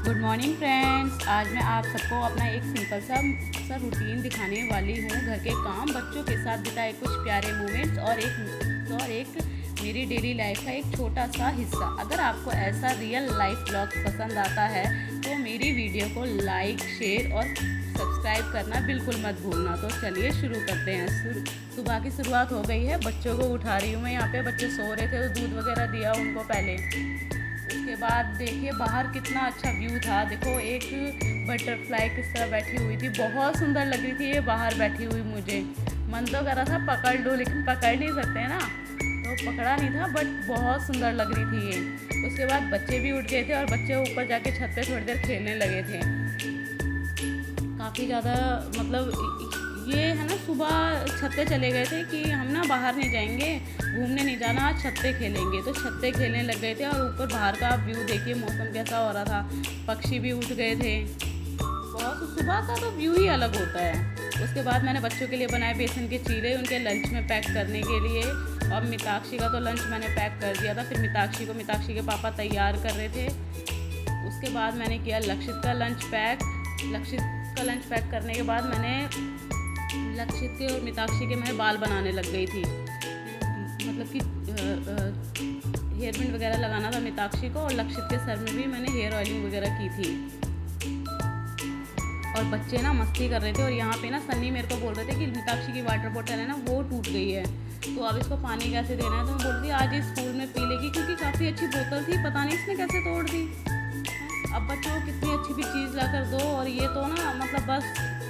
Good morning friends. आज मैं आप सबको अपना एक सिंपल सा रूटीन दिखाने वाली हूँ। घर के काम, बच्चों के साथ बिताए कुछ प्यारे मोमेंट्स और एक मेरी डेली लाइफ का एक छोटा सा हिस्सा। अगर आपको ऐसा रियल लाइफ ब्लॉग पसंद आता है तो मेरी वीडियो को लाइक, शेयर और सब्सक्राइब करना बिल्कुल मत भूलना। तो चलिए शुरू करते हैं। सुबह की शुरुआत हो गई है, बच्चों को उठा रही हूँ मैं। यहाँ पे बच्चे सो रहे थे तो दूध वगैरह दिया उनको पहले। उसके बाद देखिए बाहर कितना अच्छा व्यू था। देखो एक बटरफ्लाई किस तरह बैठी हुई थी, बहुत सुंदर लग रही थी ये बाहर बैठी हुई। मुझे मन तो कर रहा था पकड़ लूँ, लेकिन पकड़ नहीं सकते ना, तो पकड़ा नहीं था, बट बहुत सुंदर लग रही थी ये। उसके बाद बच्चे भी उठ गए थे और बच्चे ऊपर जाके छत पे थोड़ी देर खेलने लगे थे। काफ़ी ज़्यादा मतलब ये है ना, सुबह छत पे चले गए थे कि हम ना बाहर नहीं जाएंगे, घूमने नहीं जाना, आज छत पे खेलेंगे। तो छत पे खेलने लग गए थे और ऊपर बाहर का व्यू देखिए, मौसम कैसा हो रहा था, पक्षी भी उठ गए थे। बहुत सुबह का तो व्यू ही अलग होता है। उसके बाद मैंने बच्चों के लिए बनाए बेसन के चीले, उनके लंच में पैक करने के लिए। और मिताक्षी का तो लंच मैंने पैक कर दिया था। फिर मिताक्षी के पापा तैयार कर रहे थे। उसके बाद मैंने किया लक्षित का लंच पैक। लक्षित का लंच पैक करने के बाद मैंने लक्षित के और मिताक्षी के मैं बाल बनाने लग गई थी। मतलब कि हेयर बैंड वगैरह लगाना था मिताक्षी को, और लक्षित के सर में भी मैंने हेयर ऑयलिंग वगैरह की थी। और बच्चे ना मस्ती कर रहे थे। और यहाँ पे ना सन्नी मेरे को बोल रहे थे कि मिताक्षी की वाटर बोतल है ना, वो टूट गई है, तो अब इसको पानी कैसे देना है। तो मैं बोल रही आज ही स्कूल में पी लेगी, क्योंकि काफ़ी अच्छी बोतल थी, पता नहीं इसने कैसे तोड़ दी। अब बच्चों को कितनी अच्छी भी चीज़ ला कर दो और ये तो ना मतलब बस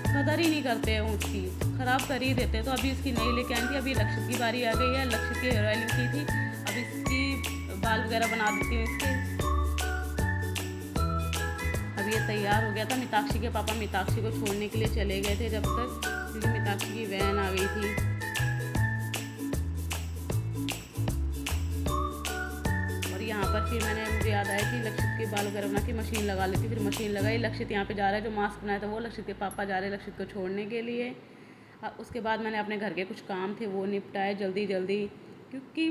कदर ही नहीं करते हैं, उसकी ख़राब कर ही देते हैं। तो अभी इसकी नई लेके आई थी। अभी लक्षित की बारी आ गई है। लक्षित की हेयर ऑयलिंग की थी, अब इसकी बाल वगैरह बना देती हूँ इसके। अब ये तैयार हो गया था। मिताक्षी के पापा मिताक्षी को छोड़ने के लिए चले गए थे जब तक, क्योंकि मिताक्षी की वैन आ गई थी। यहाँ पर फिर मुझे याद आया कि लक्षित के बाल वगैरह बना के मशीन लगा लेती। फिर मशीन लगाई। लक्षित यहाँ पे जा रहा है, जो मास्क बनाया था वो लक्षित के पापा जा रहे हैं लक्षित को छोड़ने के लिए। उसके बाद मैंने अपने घर के कुछ काम थे वो निपटाए जल्दी जल्दी, क्योंकि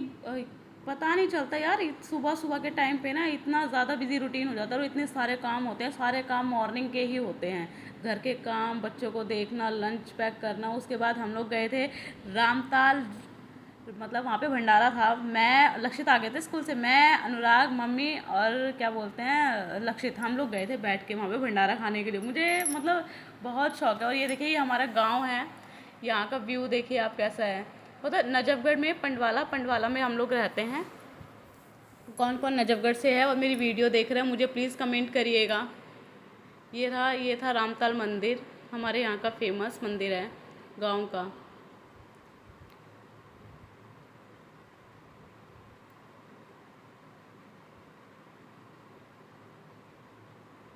पता नहीं चलता यार, सुबह सुबह के टाइम पे ना इतना ज़्यादा बिजी रूटीन हो जाता है और इतने सारे काम होते हैं। सारे काम मॉर्निंग के ही होते हैं, घर के काम, बच्चों को देखना, लंच पैक करना। उसके बाद हम लोग गए थे रामताल, मतलब वहाँ पे भंडारा था। मैं लक्षित आ गए थे स्कूल से, मैं, अनुराग, मम्मी और क्या बोलते हैं लक्षित, हम लोग गए थे बैठ के वहाँ पे भंडारा खाने के लिए। मुझे मतलब बहुत शौक है। और ये देखिए ये हमारा गांव है, यहाँ का व्यू देखिए आप कैसा है। मतलब नजफगढ़ में पंडवाला में हम लोग रहते हैं। कौन कौन नजफगढ़ से है और मेरी वीडियो देख रहे हैं मुझे प्लीज़ कमेंट करिएगा। ये था रामताल मंदिर, हमारे यहाँ का फेमस मंदिर है गाँव का।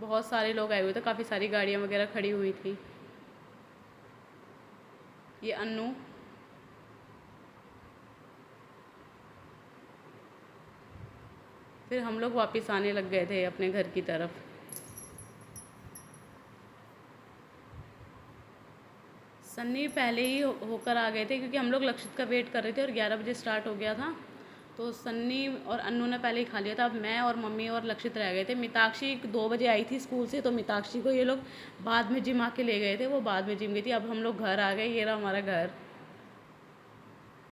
बहुत सारे लोग आए हुए थे, काफ़ी सारी गाड़ियाँ वगैरह खड़ी हुई थी। ये अन्नू, फिर हम लोग वापस आने लग गए थे अपने घर की तरफ। सन्नी पहले ही होकर आ गए थे, क्योंकि हम लोग लक्षित का वेट कर रहे थे और 11 बजे स्टार्ट हो गया था। तो सन्नी और अन्नू ने पहले ही खा लिया था। अब मैं और मम्मी और लक्षित रह गए थे। मिताक्षी 2 बजे आई थी स्कूल से, तो मिताक्षी को ये लोग बाद में जिम आके ले गए थे, वो बाद में जिम गई थी। अब हम लोग घर आ गए, ये रहा हमारा घर।